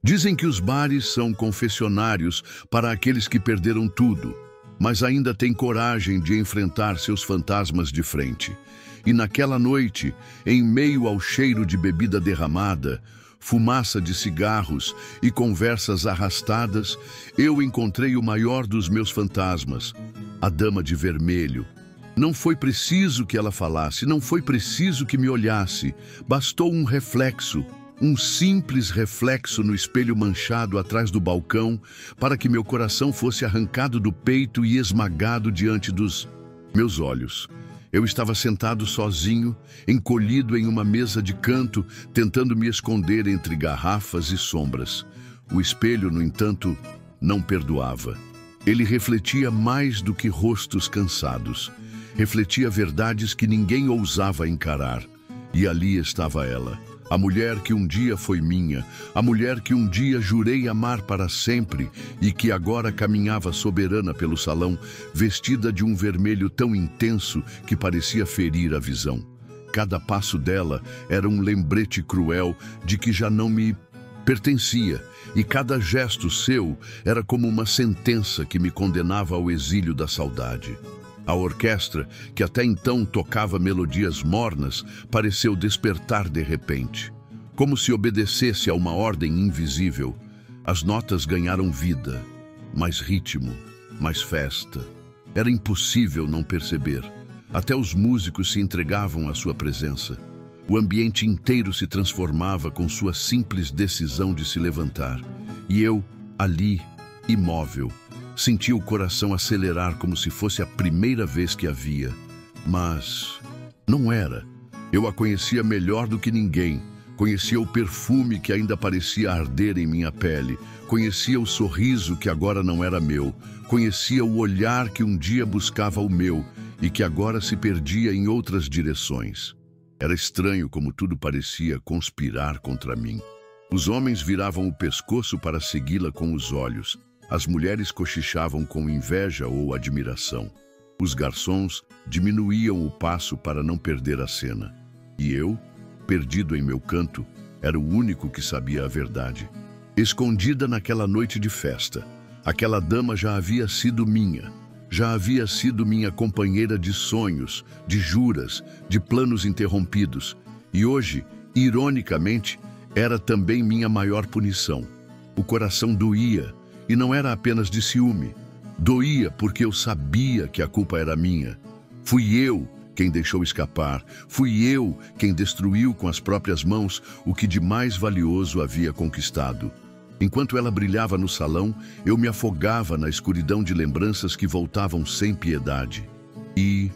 Dizem que os bares são confessionários para aqueles que perderam tudo, mas ainda têm coragem de enfrentar seus fantasmas de frente. E naquela noite, em meio ao cheiro de bebida derramada, fumaça de cigarros e conversas arrastadas, eu encontrei o maior dos meus fantasmas, a Dama de Vermelho. Não foi preciso que ela falasse, não foi preciso que me olhasse, bastou um reflexo, um simples reflexo no espelho manchado atrás do balcão para que meu coração fosse arrancado do peito e esmagado diante dos meus olhos. Eu estava sentado sozinho, encolhido em uma mesa de canto, tentando me esconder entre garrafas e sombras. O espelho, no entanto, não perdoava. Ele refletia mais do que rostos cansados. Refletia verdades que ninguém ousava encarar. E ali estava ela, a mulher que um dia foi minha, a mulher que um dia jurei amar para sempre e que agora caminhava soberana pelo salão, vestida de um vermelho tão intenso que parecia ferir a visão. Cada passo dela era um lembrete cruel de que já não me pertencia, e cada gesto seu era como uma sentença que me condenava ao exílio da saudade. A orquestra, que até então tocava melodias mornas, pareceu despertar de repente. Como se obedecesse a uma ordem invisível, as notas ganharam vida, mais ritmo, mais festa. Era impossível não perceber. Até os músicos se entregavam à sua presença. O ambiente inteiro se transformava com sua simples decisão de se levantar. E eu, ali, imóvel, senti o coração acelerar como se fosse a primeira vez que a via. Mas não era. Eu a conhecia melhor do que ninguém. Conhecia o perfume que ainda parecia arder em minha pele. Conhecia o sorriso que agora não era meu. Conhecia o olhar que um dia buscava o meu e que agora se perdia em outras direções. Era estranho como tudo parecia conspirar contra mim. Os homens viravam o pescoço para segui-la com os olhos. As mulheres cochichavam com inveja ou admiração. Os garçons diminuíam o passo para não perder a cena. E eu, perdido em meu canto, era o único que sabia a verdade. Escondida naquela noite de festa, aquela dama já havia sido minha. Já havia sido minha companheira de sonhos, de juras, de planos interrompidos. E hoje, ironicamente, era também minha maior punição. O coração doía. E não era apenas de ciúme. Doía porque eu sabia que a culpa era minha. Fui eu quem deixou escapar. Fui eu quem destruiu com as próprias mãos o que de mais valioso havia conquistado. Enquanto ela brilhava no salão, eu me afogava na escuridão de lembranças que voltavam sem piedade. E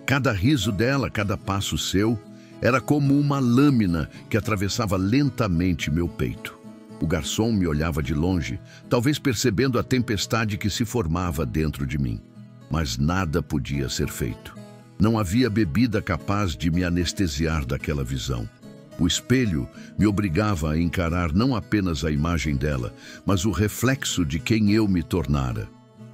cada riso dela, cada passo seu, era como uma lâmina que atravessava lentamente meu peito. O garçom me olhava de longe, talvez percebendo a tempestade que se formava dentro de mim. Mas nada podia ser feito. Não havia bebida capaz de me anestesiar daquela visão. O espelho me obrigava a encarar não apenas a imagem dela, mas o reflexo de quem eu me tornara.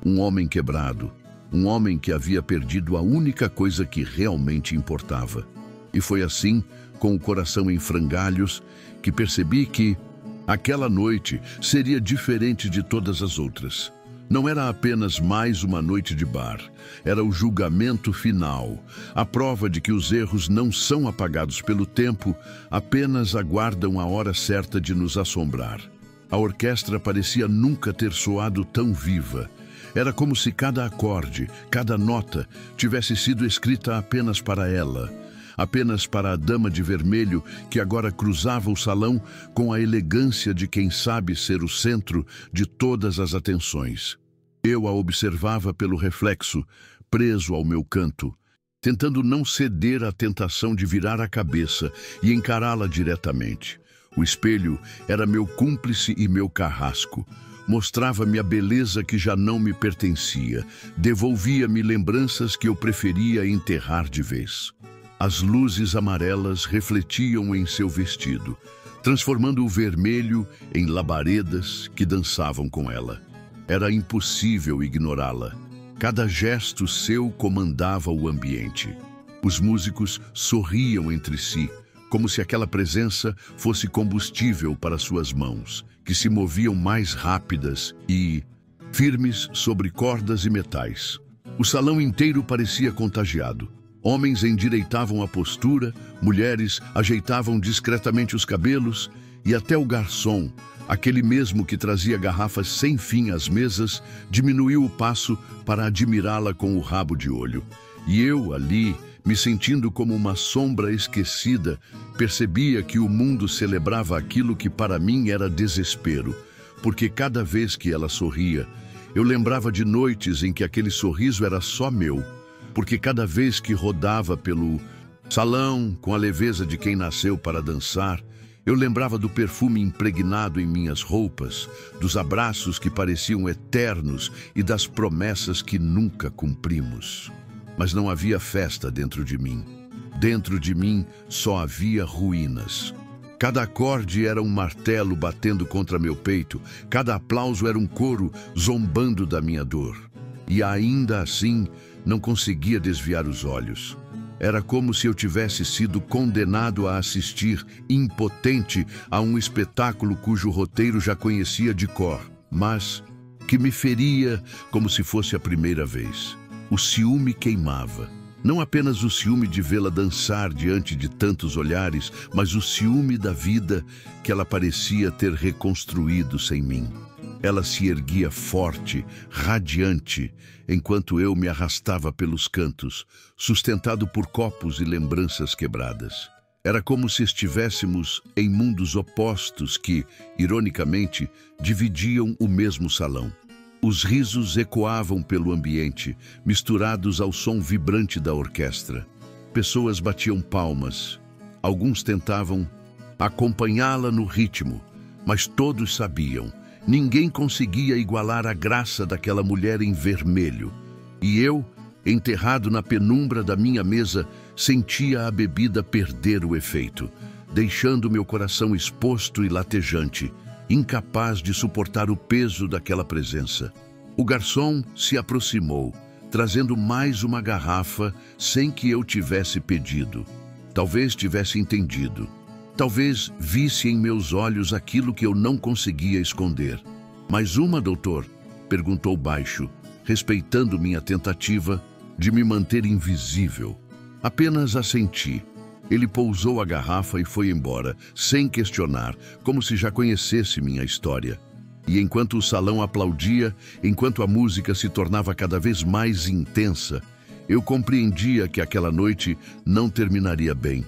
Um homem quebrado, um homem que havia perdido a única coisa que realmente importava. E foi assim, com o coração em frangalhos, que percebi que aquela noite seria diferente de todas as outras. Não era apenas mais uma noite de bar. Era o julgamento final. A prova de que os erros não são apagados pelo tempo, apenas aguardam a hora certa de nos assombrar. A orquestra parecia nunca ter soado tão viva. Era como se cada acorde, cada nota, tivesse sido escrita apenas para ela. Apenas para a Dama de Vermelho, que agora cruzava o salão com a elegância de quem sabe ser o centro de todas as atenções. Eu a observava pelo reflexo, preso ao meu canto, tentando não ceder à tentação de virar a cabeça e encará-la diretamente. O espelho era meu cúmplice e meu carrasco. Mostrava-me a beleza que já não me pertencia, devolvia-me lembranças que eu preferia enterrar de vez. As luzes amarelas refletiam em seu vestido, transformando o vermelho em labaredas que dançavam com ela. Era impossível ignorá-la. Cada gesto seu comandava o ambiente. Os músicos sorriam entre si, como se aquela presença fosse combustível para suas mãos, que se moviam mais rápidas e firmes sobre cordas e metais. O salão inteiro parecia contagiado. Homens endireitavam a postura, mulheres ajeitavam discretamente os cabelos e até o garçom, aquele mesmo que trazia garrafas sem fim às mesas, diminuiu o passo para admirá-la com o rabo de olho. E eu, ali, me sentindo como uma sombra esquecida, percebia que o mundo celebrava aquilo que para mim era desespero, porque cada vez que ela sorria, eu lembrava de noites em que aquele sorriso era só meu, porque cada vez que rodava pelo salão com a leveza de quem nasceu para dançar, eu lembrava do perfume impregnado em minhas roupas, dos abraços que pareciam eternos e das promessas que nunca cumprimos. Mas não havia festa dentro de mim. Dentro de mim só havia ruínas. Cada acorde era um martelo batendo contra meu peito, cada aplauso era um coro zombando da minha dor. E ainda assim, não conseguia desviar os olhos. Era como se eu tivesse sido condenado a assistir, impotente, a um espetáculo cujo roteiro já conhecia de cor, mas que me feria como se fosse a primeira vez. O ciúme queimava. Não apenas o ciúme de vê-la dançar diante de tantos olhares, mas o ciúme da vida que ela parecia ter reconstruído sem mim. Ela se erguia forte, radiante, enquanto eu me arrastava pelos cantos, sustentado por copos e lembranças quebradas. Era como se estivéssemos em mundos opostos que, ironicamente, dividiam o mesmo salão. Os risos ecoavam pelo ambiente, misturados ao som vibrante da orquestra. Pessoas batiam palmas. Alguns tentavam acompanhá-la no ritmo, mas todos sabiam. Ninguém conseguia igualar a graça daquela mulher em vermelho. E eu, enterrado na penumbra da minha mesa, sentia a bebida perder o efeito, deixando meu coração exposto e latejante, incapaz de suportar o peso daquela presença. O garçom se aproximou, trazendo mais uma garrafa sem que eu tivesse pedido. Talvez tivesse entendido. Talvez visse em meus olhos aquilo que eu não conseguia esconder. "Mais uma, doutor?" perguntou baixo, respeitando minha tentativa de me manter invisível. Apenas assenti. Ele pousou a garrafa e foi embora, sem questionar, como se já conhecesse minha história. E enquanto o salão aplaudia, enquanto a música se tornava cada vez mais intensa, eu compreendia que aquela noite não terminaria bem.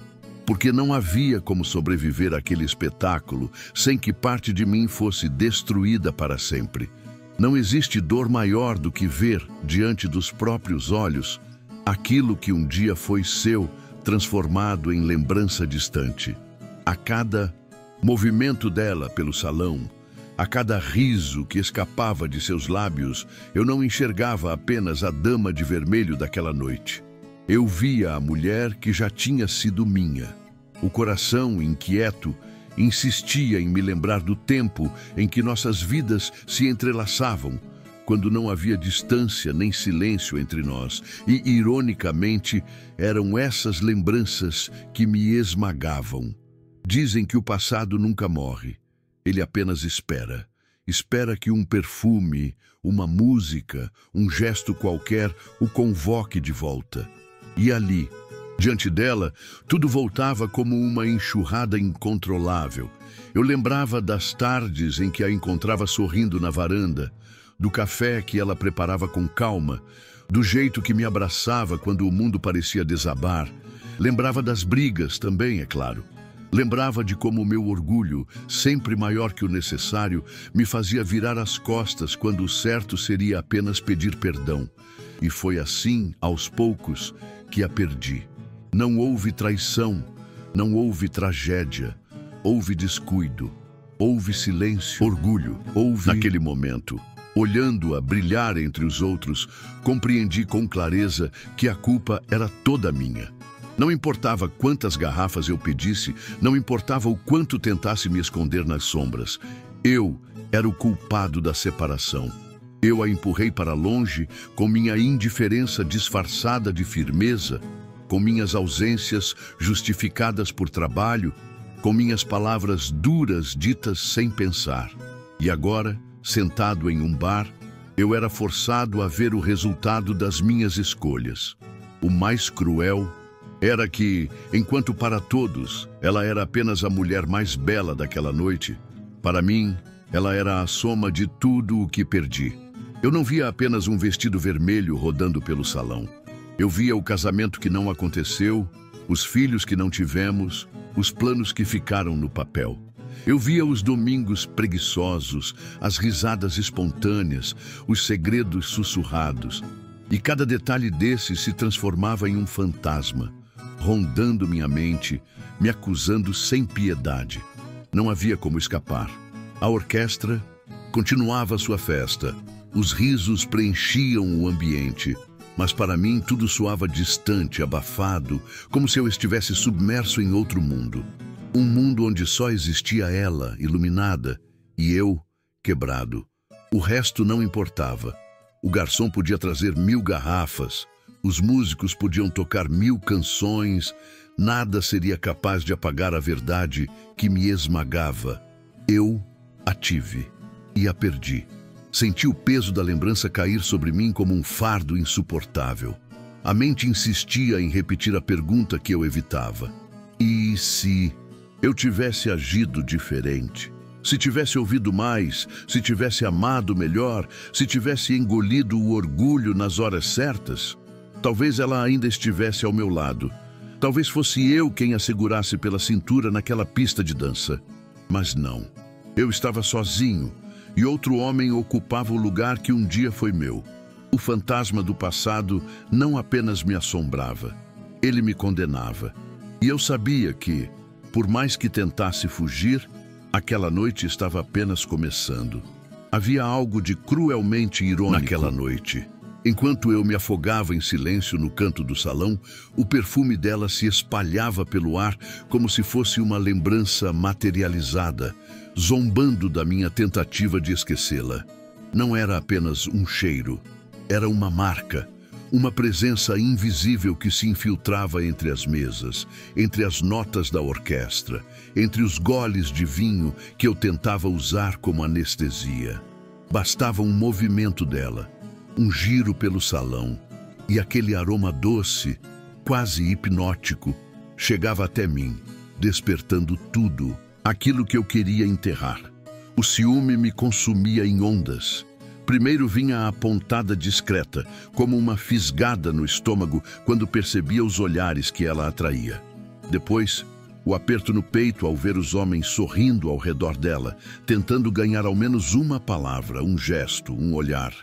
Porque não havia como sobreviver àquele espetáculo sem que parte de mim fosse destruída para sempre. Não existe dor maior do que ver, diante dos próprios olhos, aquilo que um dia foi seu, transformado em lembrança distante. A cada movimento dela pelo salão, a cada riso que escapava de seus lábios, eu não enxergava apenas a dama de vermelho daquela noite. Eu via a mulher que já tinha sido minha. O coração, inquieto, insistia em me lembrar do tempo em que nossas vidas se entrelaçavam, quando não havia distância nem silêncio entre nós, e, ironicamente, eram essas lembranças que me esmagavam. Dizem que o passado nunca morre, ele apenas espera. Espera que um perfume, uma música, um gesto qualquer o convoque de volta. E ali, diante dela, tudo voltava como uma enxurrada incontrolável. Eu lembrava das tardes em que a encontrava sorrindo na varanda, do café que ela preparava com calma, do jeito que me abraçava quando o mundo parecia desabar. Lembrava das brigas também, é claro. Lembrava de como o meu orgulho, sempre maior que o necessário, me fazia virar as costas quando o certo seria apenas pedir perdão. E foi assim, aos poucos, que a perdi. Não houve traição, não houve tragédia, houve descuido, houve silêncio, orgulho, houve... Naquele momento, olhando-a brilhar entre os outros, compreendi com clareza que a culpa era toda minha. Não importava quantas garrafas eu pedisse, não importava o quanto tentasse me esconder nas sombras. Eu era o culpado da separação. Eu a empurrei para longe com minha indiferença disfarçada de firmeza, com minhas ausências justificadas por trabalho, com minhas palavras duras ditas sem pensar. E agora, sentado em um bar, eu era forçado a ver o resultado das minhas escolhas. O mais cruel era que, enquanto para todos ela era apenas a mulher mais bela daquela noite, para mim, ela era a soma de tudo o que perdi. Eu não via apenas um vestido vermelho rodando pelo salão. Eu via o casamento que não aconteceu, os filhos que não tivemos, os planos que ficaram no papel. Eu via os domingos preguiçosos, as risadas espontâneas, os segredos sussurrados. E cada detalhe desses se transformava em um fantasma, rondando minha mente, me acusando sem piedade. Não havia como escapar. A orquestra continuava sua festa. Os risos preenchiam o ambiente. Mas para mim tudo soava distante, abafado, como se eu estivesse submerso em outro mundo. Um mundo onde só existia ela, iluminada, e eu, quebrado. O resto não importava. O garçom podia trazer 1000 garrafas, os músicos podiam tocar 1000 canções, nada seria capaz de apagar a verdade que me esmagava. Eu a tive e a perdi. Senti o peso da lembrança cair sobre mim como um fardo insuportável. A mente insistia em repetir a pergunta que eu evitava. E se eu tivesse agido diferente? Se tivesse ouvido mais, se tivesse amado melhor, se tivesse engolido o orgulho nas horas certas? Talvez ela ainda estivesse ao meu lado. Talvez fosse eu quem a segurasse pela cintura naquela pista de dança. Mas não. Eu estava sozinho, e outro homem ocupava o lugar que um dia foi meu. O fantasma do passado não apenas me assombrava, ele me condenava. E eu sabia que, por mais que tentasse fugir, aquela noite estava apenas começando. Havia algo de cruelmente irônico naquela noite. Enquanto eu me afogava em silêncio no canto do salão, o perfume dela se espalhava pelo ar como se fosse uma lembrança materializada, zombando da minha tentativa de esquecê-la. Não era apenas um cheiro, era uma marca, uma presença invisível que se infiltrava entre as mesas, entre as notas da orquestra, entre os goles de vinho que eu tentava usar como anestesia. Bastava um movimento dela, um giro pelo salão, e aquele aroma doce, quase hipnótico, chegava até mim, despertando tudo, aquilo que eu queria enterrar. O ciúme me consumia em ondas. Primeiro vinha a pontada discreta, como uma fisgada no estômago quando percebia os olhares que ela atraía. Depois, o aperto no peito ao ver os homens sorrindo ao redor dela, tentando ganhar ao menos uma palavra, um gesto, um olhar.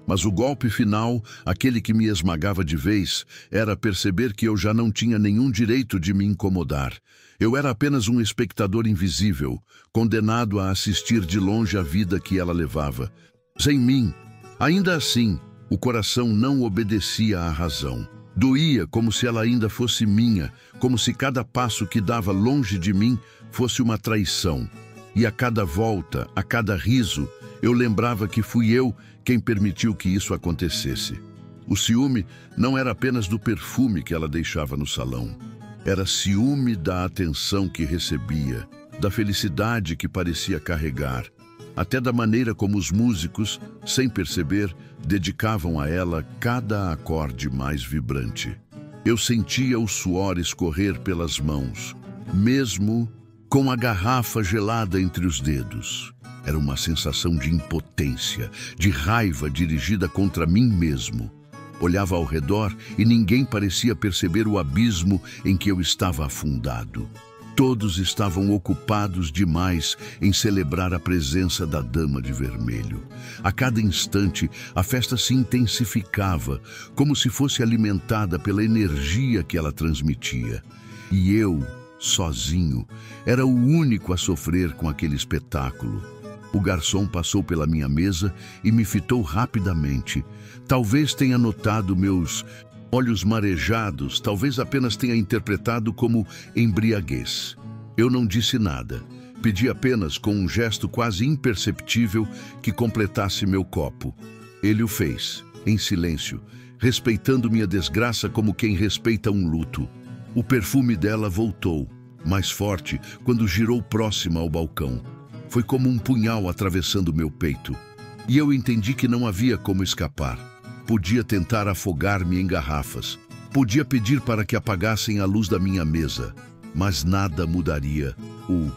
Mas o golpe final, aquele que me esmagava de vez, era perceber que eu já não tinha nenhum direito de me incomodar. Eu era apenas um espectador invisível, condenado a assistir de longe a vida que ela levava. Sem mim, ainda assim, o coração não obedecia à razão. Doía como se ela ainda fosse minha, como se cada passo que dava longe de mim fosse uma traição. E a cada volta, a cada riso, eu lembrava que fui eu quem permitiu que isso acontecesse. O ciúme não era apenas do perfume que ela deixava no salão. Era ciúme da atenção que recebia, da felicidade que parecia carregar, até da maneira como os músicos, sem perceber, dedicavam a ela cada acorde mais vibrante. Eu sentia o suor escorrer pelas mãos, mesmo com a garrafa gelada entre os dedos. Era uma sensação de impotência, de raiva dirigida contra mim mesmo. Olhava ao redor e ninguém parecia perceber o abismo em que eu estava afundado. Todos estavam ocupados demais em celebrar a presença da Dama de Vermelho. A cada instante, a festa se intensificava, como se fosse alimentada pela energia que ela transmitia. E eu, sozinho, era o único a sofrer com aquele espetáculo. O garçom passou pela minha mesa e me fitou rapidamente. Talvez tenha notado meus olhos marejados, talvez apenas tenha interpretado como embriaguez. Eu não disse nada. Pedi apenas, com um gesto quase imperceptível, que completasse meu copo. Ele o fez, em silêncio, respeitando minha desgraça como quem respeita um luto. O perfume dela voltou, mais forte, quando girou próxima ao balcão. Foi como um punhal atravessando meu peito. E eu entendi que não havia como escapar. Podia tentar afogar-me em garrafas. Podia pedir para que apagassem a luz da minha mesa. Mas nada mudaria o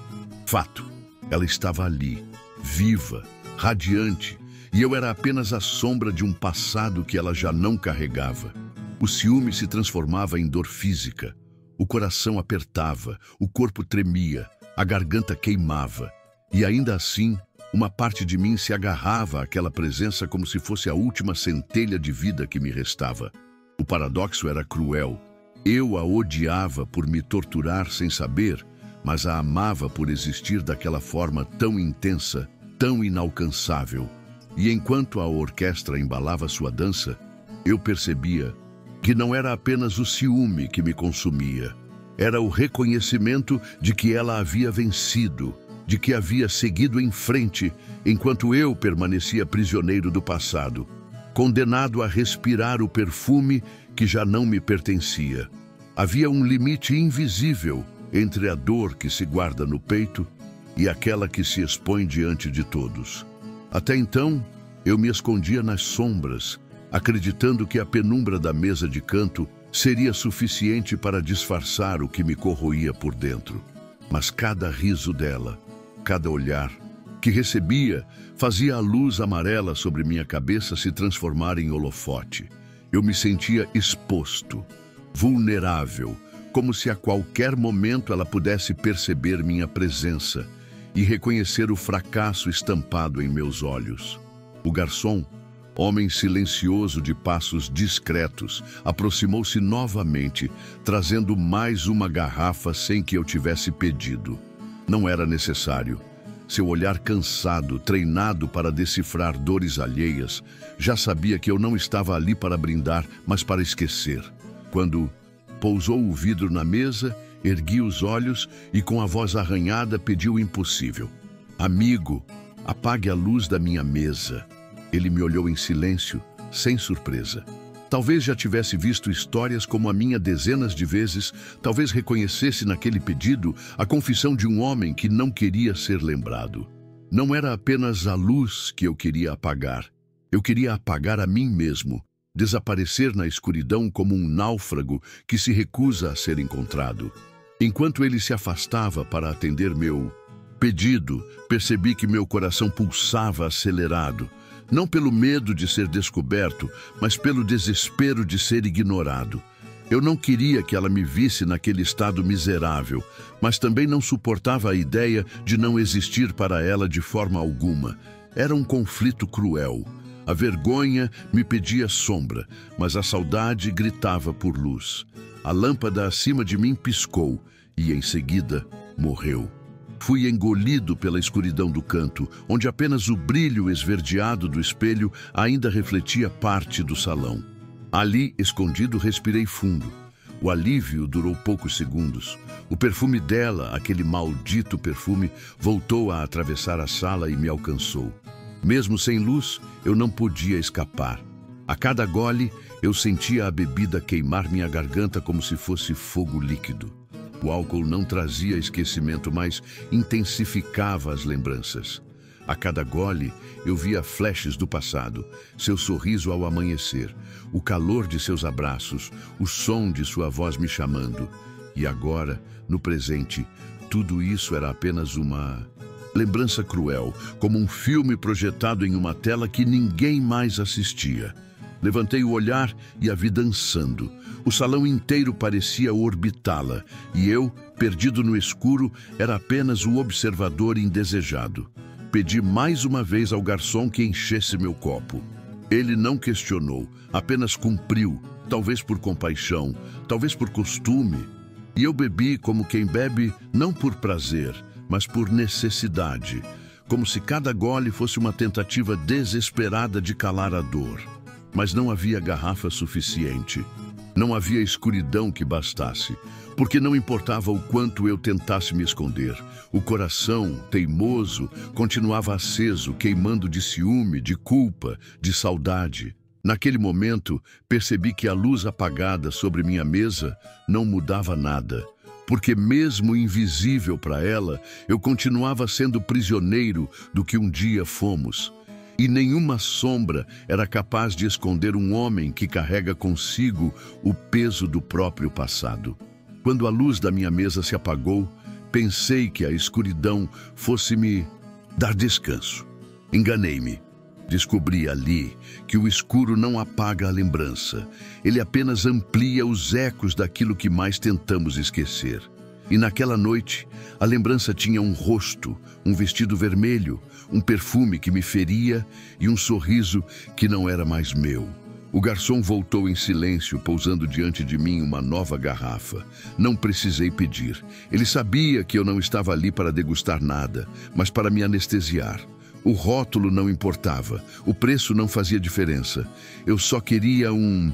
fato. Ela estava ali, viva, radiante, e eu era apenas a sombra de um passado que ela já não carregava. O ciúme se transformava em dor física. O coração apertava, o corpo tremia, a garganta queimava. E ainda assim, uma parte de mim se agarrava àquela presença como se fosse a última centelha de vida que me restava. O paradoxo era cruel. Eu a odiava por me torturar sem saber, mas a amava por existir daquela forma tão intensa, tão inalcançável. E enquanto a orquestra embalava sua dança, eu percebia que não era apenas o ciúme que me consumia. Era o reconhecimento de que ela havia vencido, de que havia seguido em frente, enquanto eu permanecia prisioneiro do passado, condenado a respirar o perfume que já não me pertencia. Havia um limite invisível entre a dor que se guarda no peito e aquela que se expõe diante de todos. Até então, eu me escondia nas sombras, acreditando que a penumbra da mesa de canto seria suficiente para disfarçar o que me corroía por dentro. Mas cada riso dela, cada olhar que recebia, fazia a luz amarela sobre minha cabeça se transformar em holofote. Eu me sentia exposto, vulnerável, como se a qualquer momento ela pudesse perceber minha presença e reconhecer o fracasso estampado em meus olhos. O garçom, homem silencioso de passos discretos, aproximou-se novamente, trazendo mais uma garrafa sem que eu tivesse pedido. Não era necessário. Seu olhar cansado, treinado para decifrar dores alheias, já sabia que eu não estava ali para brindar, mas para esquecer. Quando pousou o vidro na mesa, ergui os olhos e com a voz arranhada pediu o impossível. Amigo, apague a luz da minha mesa. Ele me olhou em silêncio, sem surpresa. Talvez já tivesse visto histórias como a minha dezenas de vezes, talvez reconhecesse naquele pedido a confissão de um homem que não queria ser lembrado. Não era apenas a luz que eu queria apagar. Eu queria apagar a mim mesmo, desaparecer na escuridão como um náufrago que se recusa a ser encontrado. Enquanto ele se afastava para atender meu pedido, percebi que meu coração pulsava acelerado. Não pelo medo de ser descoberto, mas pelo desespero de ser ignorado. Eu não queria que ela me visse naquele estado miserável, mas também não suportava a ideia de não existir para ela de forma alguma. Era um conflito cruel. A vergonha me pedia sombra, mas a saudade gritava por luz. A lâmpada acima de mim piscou e, em seguida, morreu. Fui engolido pela escuridão do canto, onde apenas o brilho esverdeado do espelho ainda refletia parte do salão. Ali, escondido, respirei fundo. O alívio durou poucos segundos. O perfume dela, aquele maldito perfume, voltou a atravessar a sala e me alcançou. Mesmo sem luz, eu não podia escapar. A cada gole, eu sentia a bebida queimar minha garganta como se fosse fogo líquido. O álcool não trazia esquecimento, mas intensificava as lembranças. A cada gole, eu via flashes do passado, seu sorriso ao amanhecer, o calor de seus abraços, o som de sua voz me chamando. E agora, no presente, tudo isso era apenas uma lembrança cruel, como um filme projetado em uma tela que ninguém mais assistia. Levantei o olhar e a vi dançando. O salão inteiro parecia orbitá-la, e eu, perdido no escuro, era apenas o observador indesejado. Pedi mais uma vez ao garçom que enchesse meu copo. Ele não questionou, apenas cumpriu, talvez por compaixão, talvez por costume. E eu bebi como quem bebe não por prazer, mas por necessidade, como se cada gole fosse uma tentativa desesperada de calar a dor. Mas não havia garrafa suficiente. Não havia escuridão que bastasse, porque não importava o quanto eu tentasse me esconder. O coração, teimoso, continuava aceso, queimando de ciúme, de culpa, de saudade. Naquele momento, percebi que a luz apagada sobre minha mesa não mudava nada, porque mesmo invisível para ela, eu continuava sendo prisioneiro do que um dia fomos. E nenhuma sombra era capaz de esconder um homem que carrega consigo o peso do próprio passado. Quando a luz da minha mesa se apagou, pensei que a escuridão fosse me dar descanso. Enganei-me. Descobri ali que o escuro não apaga a lembrança. Ele apenas amplia os ecos daquilo que mais tentamos esquecer. E naquela noite, a lembrança tinha um rosto, um vestido vermelho, um perfume que me feria e um sorriso que não era mais meu. O garçom voltou em silêncio, pousando diante de mim uma nova garrafa. Não precisei pedir. Ele sabia que eu não estava ali para degustar nada, mas para me anestesiar. O rótulo não importava, o preço não fazia diferença. Eu só queria um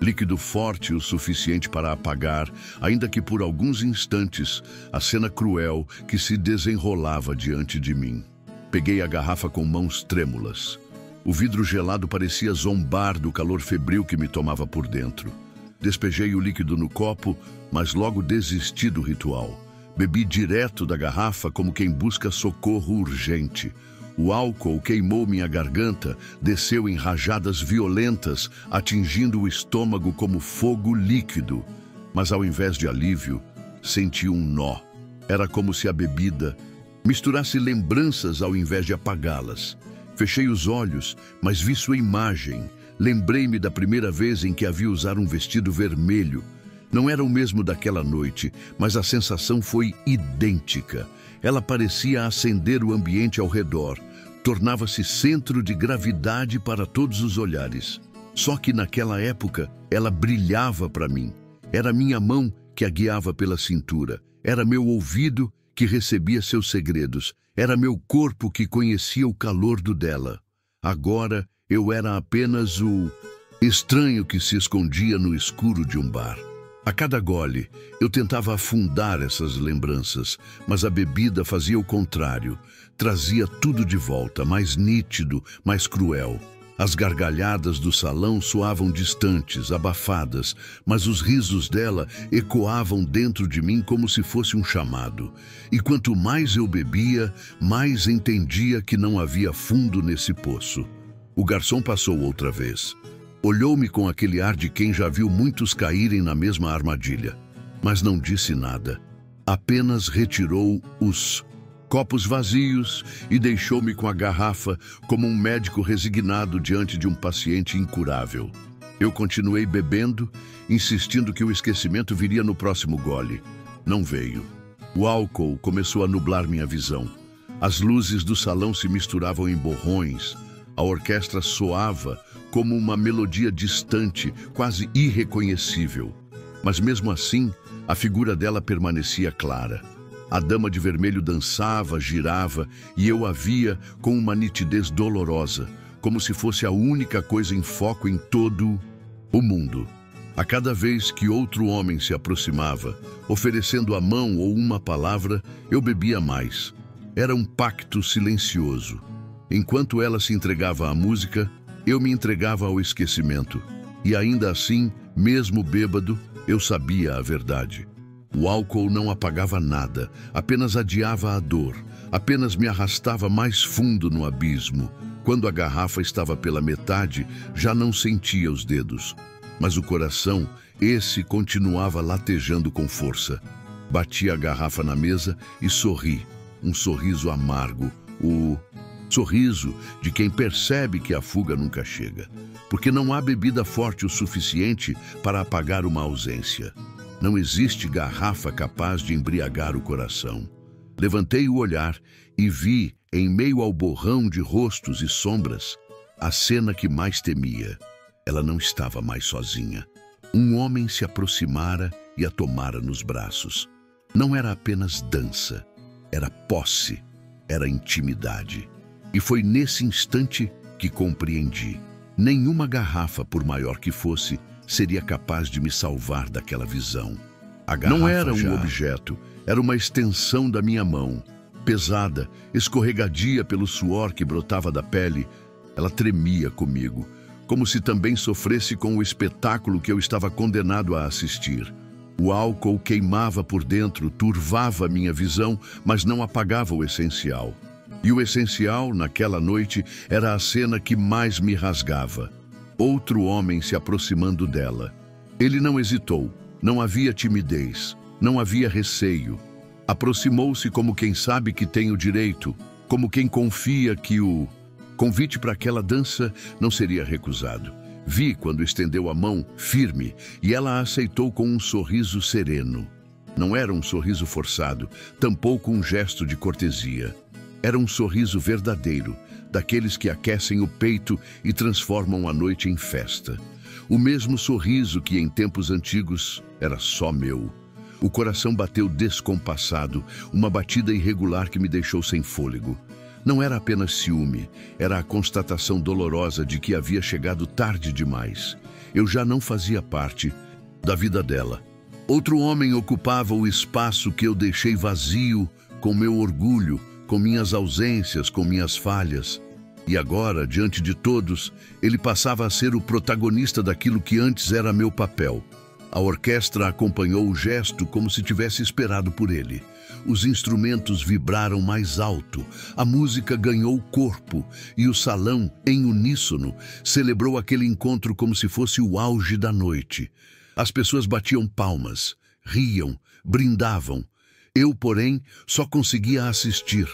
líquido forte o suficiente para apagar, ainda que por alguns instantes, a cena cruel que se desenrolava diante de mim. Peguei a garrafa com mãos trêmulas. O vidro gelado parecia zombar do calor febril que me tomava por dentro. Despejei o líquido no copo, mas logo desisti do ritual. Bebi direto da garrafa como quem busca socorro urgente. O álcool queimou minha garganta, desceu em rajadas violentas, atingindo o estômago como fogo líquido. Mas ao invés de alívio, senti um nó. Era como se a bebida misturasse lembranças ao invés de apagá-las. Fechei os olhos, mas vi sua imagem. Lembrei-me da primeira vez em que a vi usar um vestido vermelho. Não era o mesmo daquela noite, mas a sensação foi idêntica. Ela parecia acender o ambiente ao redor. Tornava-se centro de gravidade para todos os olhares. Só que naquela época, ela brilhava para mim. Era minha mão que a guiava pela cintura. Era meu ouvido que recebia seus segredos. Era meu corpo que conhecia o calor do dela. Agora, eu era apenas o estranho que se escondia no escuro de um bar. A cada gole, eu tentava afundar essas lembranças, mas a bebida fazia o contrário. Trazia tudo de volta, mais nítido, mais cruel. As gargalhadas do salão soavam distantes, abafadas, mas os risos dela ecoavam dentro de mim como se fosse um chamado. E quanto mais eu bebia, mais entendia que não havia fundo nesse poço. O garçom passou outra vez. Olhou-me com aquele ar de quem já viu muitos caírem na mesma armadilha, mas não disse nada. Apenas retirou os copos vazios e deixou-me com a garrafa como um médico resignado diante de um paciente incurável. Eu continuei bebendo, insistindo que o esquecimento viria no próximo gole. Não veio. O álcool começou a nublar minha visão. As luzes do salão se misturavam em borrões. A orquestra soava como uma melodia distante, quase irreconhecível. Mas mesmo assim, a figura dela permanecia clara. A dama de vermelho dançava, girava, e eu a via com uma nitidez dolorosa, como se fosse a única coisa em foco em todo o mundo. A cada vez que outro homem se aproximava, oferecendo a mão ou uma palavra, eu bebia mais. Era um pacto silencioso. Enquanto ela se entregava à música, eu me entregava ao esquecimento. E ainda assim, mesmo bêbado, eu sabia a verdade. O álcool não apagava nada, apenas adiava a dor, apenas me arrastava mais fundo no abismo. Quando a garrafa estava pela metade, já não sentia os dedos. Mas o coração, esse continuava latejando com força. Bati a garrafa na mesa e sorri, um sorriso amargo, o sorriso de quem percebe que a fuga nunca chega, porque não há bebida forte o suficiente para apagar uma ausência. Não existe garrafa capaz de embriagar o coração. Levantei o olhar e vi, em meio ao borrão de rostos e sombras, a cena que mais temia. Ela não estava mais sozinha. Um homem se aproximara e a tomara nos braços. Não era apenas dança, era posse, era intimidade. E foi nesse instante que compreendi. Nenhuma garrafa, por maior que fosse, seria capaz de me salvar daquela visão. A garrafa não era um objeto, era uma extensão da minha mão. Pesada, escorregadia pelo suor que brotava da pele, ela tremia comigo, como se também sofresse com o espetáculo que eu estava condenado a assistir. O álcool queimava por dentro, turvava minha visão, mas não apagava o essencial. E o essencial, naquela noite, era a cena que mais me rasgava. Outro homem se aproximando dela. Ele não hesitou, não havia timidez, não havia receio. Aproximou-se como quem sabe que tem o direito, como quem confia que o convite para aquela dança não seria recusado. Vi quando estendeu a mão, firme, e ela a aceitou com um sorriso sereno. Não era um sorriso forçado, tampouco um gesto de cortesia. Era um sorriso verdadeiro, daqueles que aquecem o peito e transformam a noite em festa. O mesmo sorriso que em tempos antigos era só meu. O coração bateu descompassado, uma batida irregular que me deixou sem fôlego. Não era apenas ciúme, era a constatação dolorosa de que havia chegado tarde demais. Eu já não fazia parte da vida dela. Outro homem ocupava o espaço que eu deixei vazio, com meu orgulho, com minhas ausências, com minhas falhas. E agora, diante de todos, ele passava a ser o protagonista daquilo que antes era meu papel. A orquestra acompanhou o gesto como se tivesse esperado por ele. Os instrumentos vibraram mais alto, a música ganhou corpo e o salão, em uníssono, celebrou aquele encontro como se fosse o auge da noite. As pessoas batiam palmas, riam, brindavam. Eu, porém, só conseguia assistir,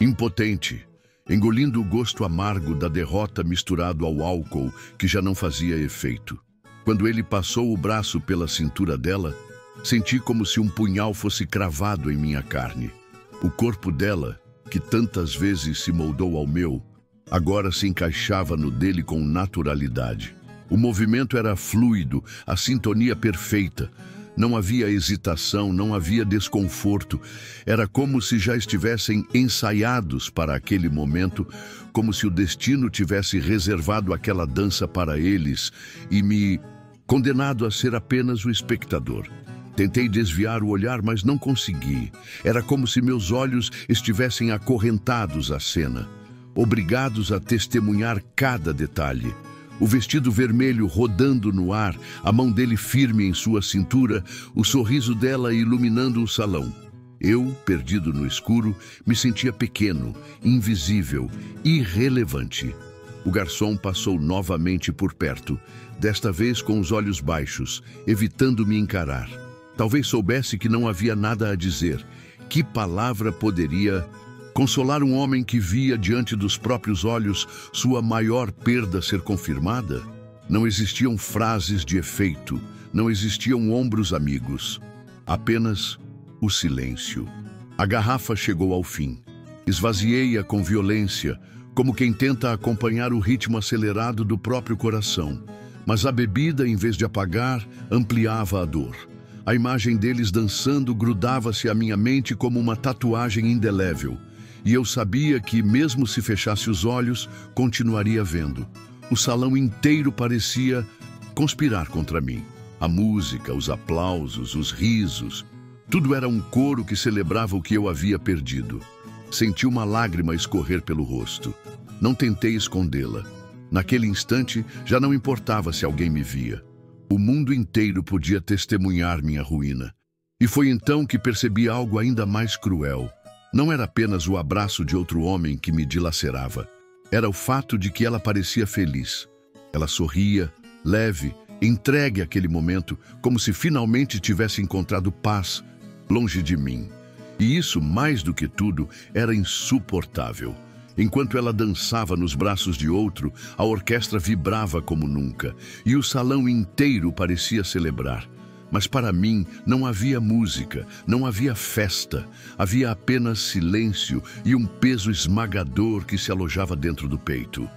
impotente, engolindo o gosto amargo da derrota misturado ao álcool que já não fazia efeito. Quando ele passou o braço pela cintura dela, senti como se um punhal fosse cravado em minha carne. O corpo dela, que tantas vezes se moldou ao meu, agora se encaixava no dele com naturalidade. O movimento era fluido, a sintonia perfeita. Não havia hesitação, não havia desconforto. Era como se já estivessem ensaiados para aquele momento, como se o destino tivesse reservado aquela dança para eles e me condenado a ser apenas o espectador. Tentei desviar o olhar, mas não consegui. Era como se meus olhos estivessem acorrentados à cena, obrigados a testemunhar cada detalhe. O vestido vermelho rodando no ar, a mão dele firme em sua cintura, o sorriso dela iluminando o salão. Eu, perdido no escuro, me sentia pequeno, invisível, irrelevante. O garçom passou novamente por perto, desta vez com os olhos baixos, evitando me encarar. Talvez soubesse que não havia nada a dizer. Que palavra poderia consolar um homem que via diante dos próprios olhos sua maior perda ser confirmada? Não existiam frases de efeito, não existiam ombros amigos. Apenas o silêncio. A garrafa chegou ao fim. Esvaziei-a com violência, como quem tenta acompanhar o ritmo acelerado do próprio coração. Mas a bebida, em vez de apagar, ampliava a dor. A imagem deles dançando grudava-se à minha mente como uma tatuagem indelével. E eu sabia que, mesmo se fechasse os olhos, continuaria vendo. O salão inteiro parecia conspirar contra mim. A música, os aplausos, os risos, tudo era um coro que celebrava o que eu havia perdido. Senti uma lágrima escorrer pelo rosto. Não tentei escondê-la. Naquele instante, já não importava se alguém me via. O mundo inteiro podia testemunhar minha ruína. E foi então que percebi algo ainda mais cruel. Não era apenas o abraço de outro homem que me dilacerava. Era o fato de que ela parecia feliz. Ela sorria, leve, entregue àquele momento, como se finalmente tivesse encontrado paz longe de mim. E isso, mais do que tudo, era insuportável. Enquanto ela dançava nos braços de outro, a orquestra vibrava como nunca, e o salão inteiro parecia celebrar. Mas para mim não havia música, não havia festa, havia apenas silêncio e um peso esmagador que se alojava dentro do peito.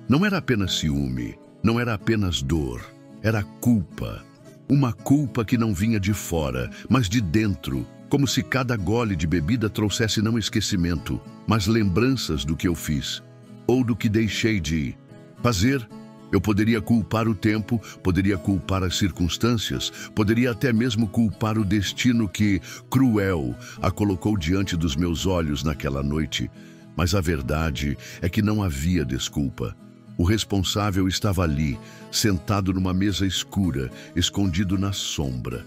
Não era apenas ciúme, não era apenas dor, era culpa. Uma culpa que não vinha de fora, mas de dentro, como se cada gole de bebida trouxesse não esquecimento, mas lembranças do que eu fiz, ou do que deixei de fazer. Eu poderia culpar o tempo, poderia culpar as circunstâncias, poderia até mesmo culpar o destino que, cruel, a colocou diante dos meus olhos naquela noite. Mas a verdade é que não havia desculpa. O responsável estava ali, sentado numa mesa escura, escondido na sombra.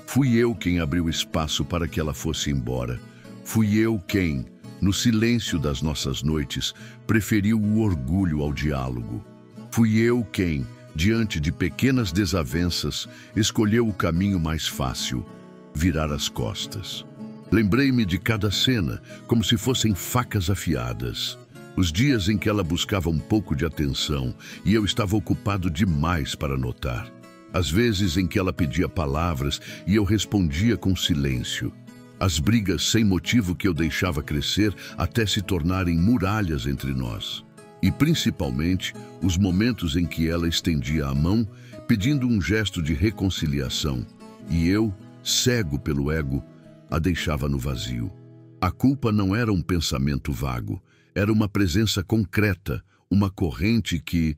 Fui eu quem abriu espaço para que ela fosse embora. Fui eu quem, no silêncio das nossas noites, preferiu o orgulho ao diálogo. Fui eu quem, diante de pequenas desavenças, escolheu o caminho mais fácil, virar as costas. Lembrei-me de cada cena, como se fossem facas afiadas. Os dias em que ela buscava um pouco de atenção e eu estava ocupado demais para notar. As vezes em que ela pedia palavras e eu respondia com silêncio. As brigas sem motivo que eu deixava crescer até se tornarem muralhas entre nós. E principalmente os momentos em que ela estendia a mão, pedindo um gesto de reconciliação, e eu, cego pelo ego, a deixava no vazio. A culpa não era um pensamento vago, era uma presença concreta, uma corrente que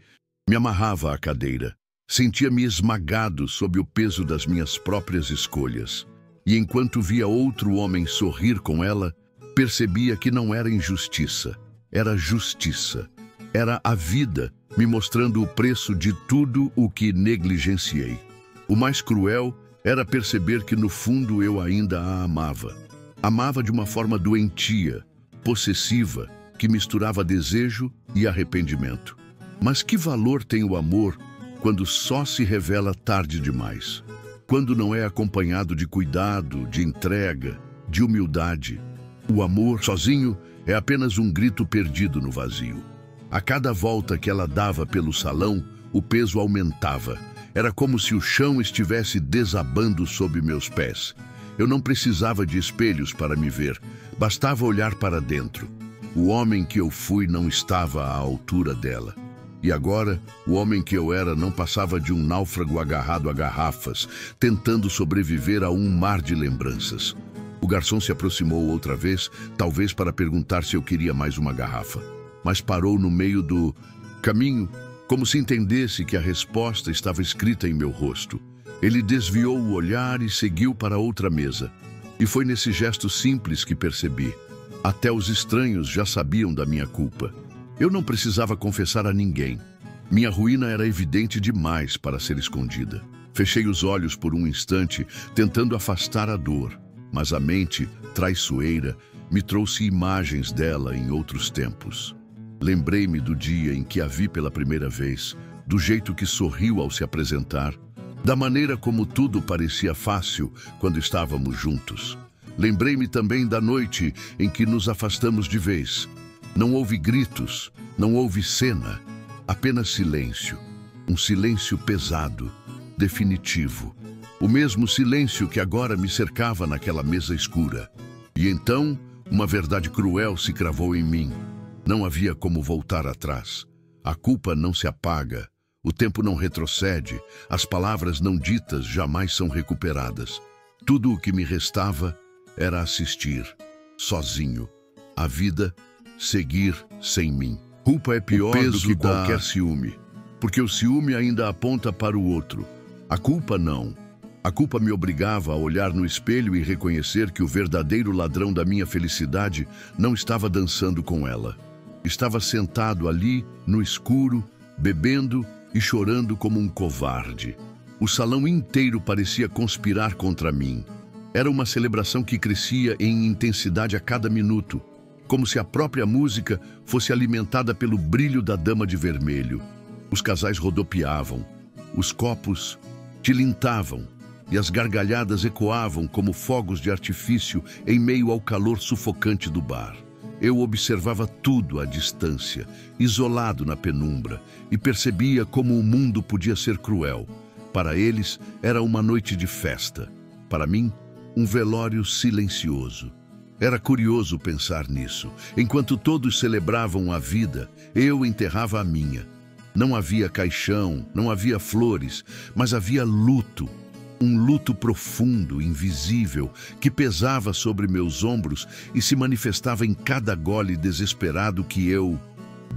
me amarrava à cadeira. Sentia-me esmagado sob o peso das minhas próprias escolhas. E enquanto via outro homem sorrir com ela, percebia que não era injustiça, era justiça. Era a vida me mostrando o preço de tudo o que negligenciei. O mais cruel era perceber que no fundo eu ainda a amava. Amava de uma forma doentia, possessiva, que misturava desejo e arrependimento. Mas que valor tem o amor quando só se revela tarde demais? Quando não é acompanhado de cuidado, de entrega, de humildade? O amor, sozinho, é apenas um grito perdido no vazio. A cada volta que ela dava pelo salão, o peso aumentava. Era como se o chão estivesse desabando sob meus pés. Eu não precisava de espelhos para me ver, bastava olhar para dentro. O homem que eu fui não estava à altura dela. E agora, o homem que eu era não passava de um náufrago agarrado a garrafas, tentando sobreviver a um mar de lembranças. O garçom se aproximou outra vez, talvez para perguntar se eu queria mais uma garrafa. Mas parou no meio do caminho, como se entendesse que a resposta estava escrita em meu rosto. Ele desviou o olhar e seguiu para outra mesa. E foi nesse gesto simples que percebi. Até os estranhos já sabiam da minha culpa. Eu não precisava confessar a ninguém. Minha ruína era evidente demais para ser escondida. Fechei os olhos por um instante, tentando afastar a dor. Mas a mente, traiçoeira, me trouxe imagens dela em outros tempos. Lembrei-me do dia em que a vi pela primeira vez, do jeito que sorriu ao se apresentar, da maneira como tudo parecia fácil quando estávamos juntos. Lembrei-me também da noite em que nos afastamos de vez. Não houve gritos, não houve cena, apenas silêncio. Um silêncio pesado, definitivo. O mesmo silêncio que agora me cercava naquela mesa escura. E então, uma verdade cruel se cravou em mim. Não havia como voltar atrás. A culpa não se apaga, o tempo não retrocede, as palavras não ditas jamais são recuperadas. Tudo o que me restava era assistir, sozinho, a vida seguir sem mim. Culpa é pior do que qualquer ciúme, porque o ciúme ainda aponta para o outro. A culpa não. A culpa me obrigava a olhar no espelho e reconhecer que o verdadeiro ladrão da minha felicidade não estava dançando com ela. Estava sentado ali, no escuro, bebendo e chorando como um covarde. O salão inteiro parecia conspirar contra mim. Era uma celebração que crescia em intensidade a cada minuto, como se a própria música fosse alimentada pelo brilho da dama de vermelho. Os casais rodopiavam, os copos tilintavam e as gargalhadas ecoavam como fogos de artifício em meio ao calor sufocante do bar. Eu observava tudo à distância, isolado na penumbra, e percebia como o mundo podia ser cruel. Para eles, era uma noite de festa. Para mim, um velório silencioso. Era curioso pensar nisso. Enquanto todos celebravam a vida, eu enterrava a minha. Não havia caixão, não havia flores, mas havia luto. Um luto profundo, invisível, que pesava sobre meus ombros e se manifestava em cada gole desesperado que eu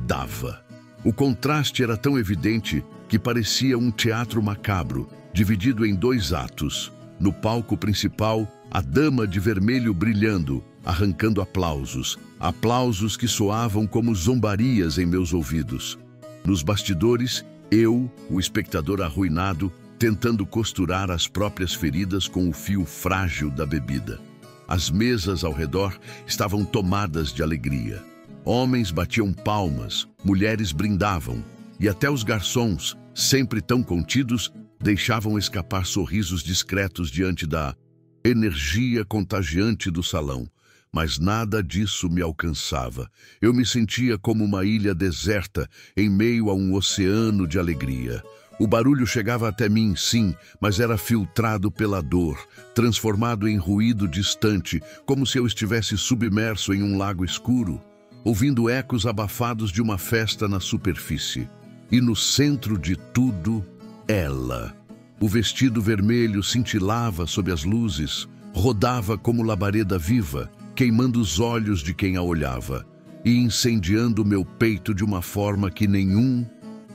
dava. O contraste era tão evidente que parecia um teatro macabro, dividido em 2 atos. No palco principal, a dama de vermelho brilhando, arrancando aplausos, aplausos que soavam como zombarias em meus ouvidos. Nos bastidores, eu, o espectador arruinado, tentando costurar as próprias feridas com o fio frágil da bebida. As mesas ao redor estavam tomadas de alegria. Homens batiam palmas, mulheres brindavam, e até os garçons, sempre tão contidos, deixavam escapar sorrisos discretos diante da energia contagiante do salão. Mas nada disso me alcançava. Eu me sentia como uma ilha deserta em meio a um oceano de alegria. O barulho chegava até mim, sim, mas era filtrado pela dor, transformado em ruído distante, como se eu estivesse submerso em um lago escuro, ouvindo ecos abafados de uma festa na superfície. E no centro de tudo, ela. O vestido vermelho cintilava sob as luzes, rodava como labareda viva, queimando os olhos de quem a olhava e incendiando meu peito de uma forma que nenhum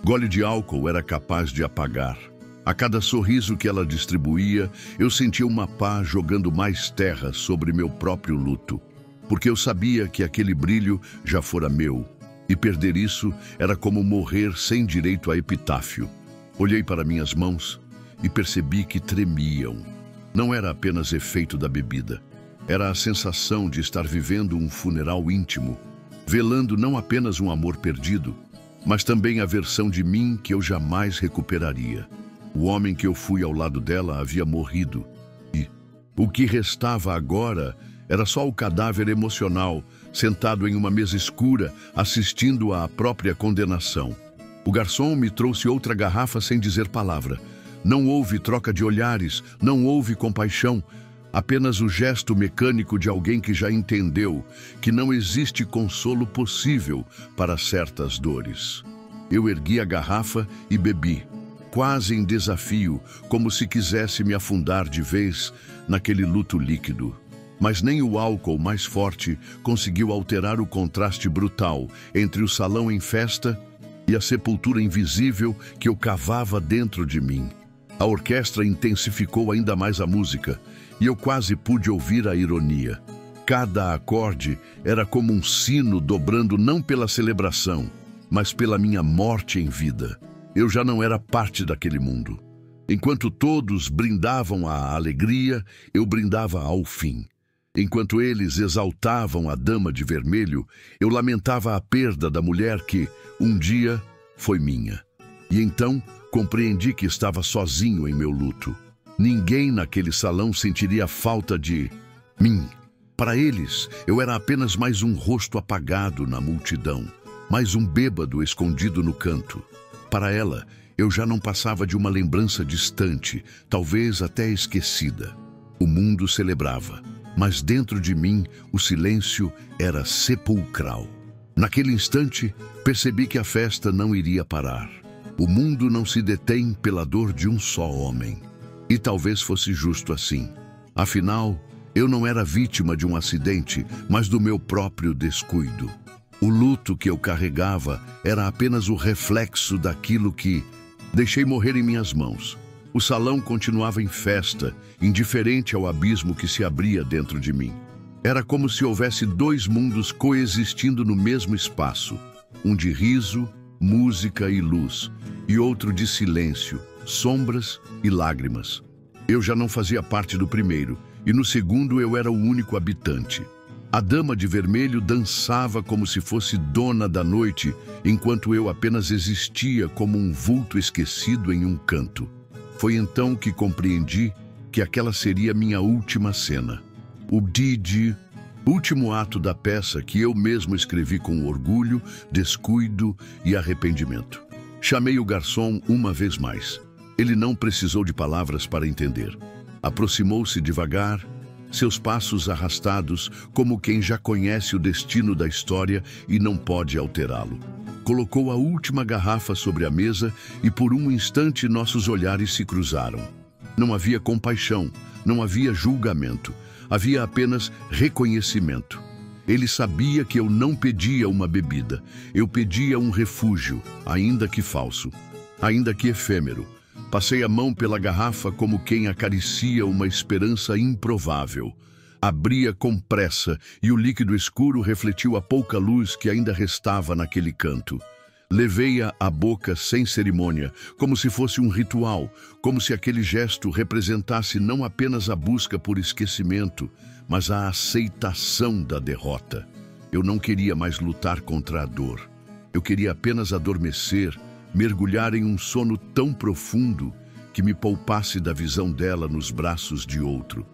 gole de álcool era capaz de apagar. A cada sorriso que ela distribuía, eu sentia uma pá jogando mais terra sobre meu próprio luto, porque eu sabia que aquele brilho já fora meu, e perder isso era como morrer sem direito a epitáfio. Olhei para minhas mãos e percebi que tremiam. Não era apenas efeito da bebida. Era a sensação de estar vivendo um funeral íntimo, velando não apenas um amor perdido, mas também a versão de mim que eu jamais recuperaria. O homem que eu fui ao lado dela havia morrido, e o que restava agora era só o cadáver emocional, sentado em uma mesa escura, assistindo à própria condenação. O garçom me trouxe outra garrafa sem dizer palavra. Não houve troca de olhares, não houve compaixão, apenas o gesto mecânico de alguém que já entendeu que não existe consolo possível para certas dores. Eu ergui a garrafa e bebi, quase em desafio, como se quisesse me afundar de vez naquele luto líquido. Mas nem o álcool mais forte conseguiu alterar o contraste brutal entre o salão em festa e a sepultura invisível que eu cavava dentro de mim. A orquestra intensificou ainda mais a música, e eu quase pude ouvir a ironia. Cada acorde era como um sino dobrando não pela celebração, mas pela minha morte em vida. Eu já não era parte daquele mundo. Enquanto todos brindavam à alegria, eu brindava ao fim. Enquanto eles exaltavam a dama de vermelho, eu lamentava a perda da mulher que, um dia, foi minha. E então, compreendi que estava sozinho em meu luto. Ninguém naquele salão sentiria falta de mim. Para eles, eu era apenas mais um rosto apagado na multidão, mais um bêbado escondido no canto. Para ela, eu já não passava de uma lembrança distante, talvez até esquecida. O mundo celebrava, mas dentro de mim o silêncio era sepulcral. Naquele instante, percebi que a festa não iria parar. O mundo não se detém pela dor de um só homem. E talvez fosse justo assim. Afinal, eu não era vítima de um acidente, mas do meu próprio descuido. O luto que eu carregava era apenas o reflexo daquilo que deixei morrer em minhas mãos. O salão continuava em festa, indiferente ao abismo que se abria dentro de mim. Era como se houvesse dois mundos coexistindo no mesmo espaço. Um de riso, música e luz, e outro de silêncio, sombras e lágrimas. Eu já não fazia parte do primeiro, e no segundo eu era o único habitante. A dama de vermelho dançava como se fosse dona da noite, enquanto eu apenas existia como um vulto esquecido em um canto. Foi então que compreendi que aquela seria minha última cena. O último ato da peça que eu mesmo escrevi com orgulho, descuido e arrependimento. Chamei o garçom uma vez mais. Ele não precisou de palavras para entender. Aproximou-se devagar, seus passos arrastados, como quem já conhece o destino da história e não pode alterá-lo. Colocou a última garrafa sobre a mesa e por um instante nossos olhares se cruzaram. Não havia compaixão, não havia julgamento, havia apenas reconhecimento. Ele sabia que eu não pedia uma bebida, eu pedia um refúgio, ainda que falso, ainda que efêmero. Passei a mão pela garrafa como quem acaricia uma esperança improvável. Abria com pressa e o líquido escuro refletiu a pouca luz que ainda restava naquele canto. Levei-a à boca sem cerimônia, como se fosse um ritual, como se aquele gesto representasse não apenas a busca por esquecimento, mas a aceitação da derrota. Eu não queria mais lutar contra a dor. Eu queria apenas adormecer, mergulhar em um sono tão profundo que me poupasse da visão dela nos braços de outro.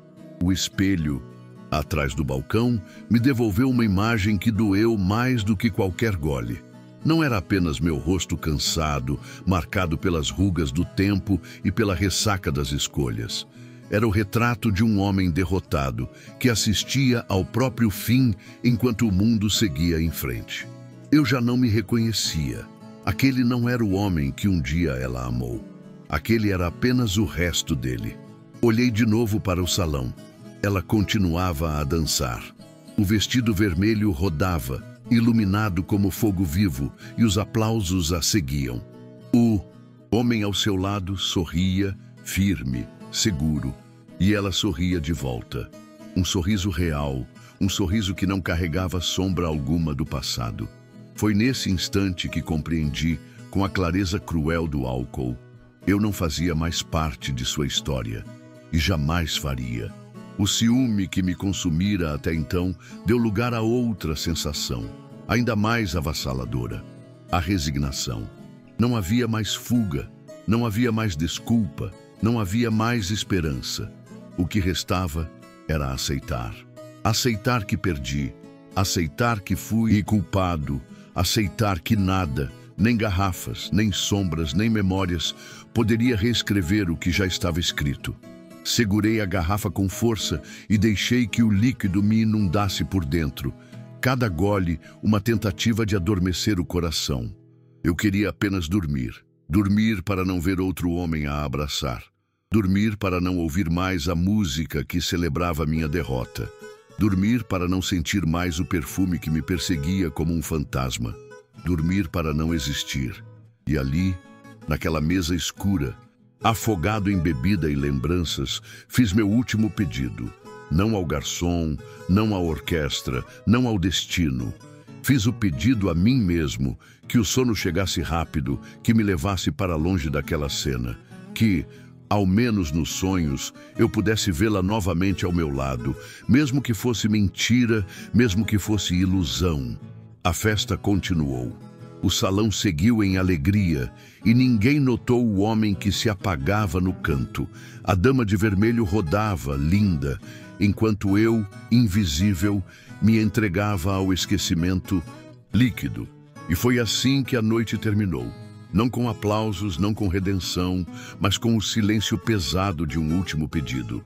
O espelho, atrás do balcão, me devolveu uma imagem que doeu mais do que qualquer gole. Não era apenas meu rosto cansado, marcado pelas rugas do tempo e pela ressaca das escolhas. Era o retrato de um homem derrotado, que assistia ao próprio fim enquanto o mundo seguia em frente. Eu já não me reconhecia. Aquele não era o homem que um dia ela amou. Aquele era apenas o resto dele. Olhei de novo para o salão. Ela continuava a dançar. O vestido vermelho rodava, iluminado como fogo vivo, e os aplausos a seguiam. O homem ao seu lado sorria, firme, seguro, e ela sorria de volta. Um sorriso real, um sorriso que não carregava sombra alguma do passado. Foi nesse instante que compreendi, com a clareza cruel do álcool, eu não fazia mais parte de sua história, e jamais faria. O ciúme que me consumira até então deu lugar a outra sensação, ainda mais avassaladora: a resignação. Não havia mais fuga, não havia mais desculpa, não havia mais esperança. O que restava era aceitar. Aceitar que perdi, aceitar que fui culpado, aceitar que nada, nem garrafas, nem sombras, nem memórias, poderia reescrever o que já estava escrito. Segurei a garrafa com força e deixei que o líquido me inundasse por dentro. Cada gole, uma tentativa de adormecer o coração. Eu queria apenas dormir. Dormir para não ver outro homem a abraçar. Dormir para não ouvir mais a música que celebrava minha derrota. Dormir para não sentir mais o perfume que me perseguia como um fantasma. Dormir para não existir. E ali, naquela mesa escura, afogado em bebida e lembranças, fiz meu último pedido. Não ao garçom, não à orquestra, não ao destino. Fiz o pedido a mim mesmo, que o sono chegasse rápido, que me levasse para longe daquela cena, que, ao menos nos sonhos, eu pudesse vê-la novamente ao meu lado, mesmo que fosse mentira, mesmo que fosse ilusão. A festa continuou. O salão seguiu em alegria e ninguém notou o homem que se apagava no canto. A dama de vermelho rodava, linda, enquanto eu, invisível, me entregava ao esquecimento líquido. E foi assim que a noite terminou. Não com aplausos, não com redenção, mas com o silêncio pesado de um último pedido.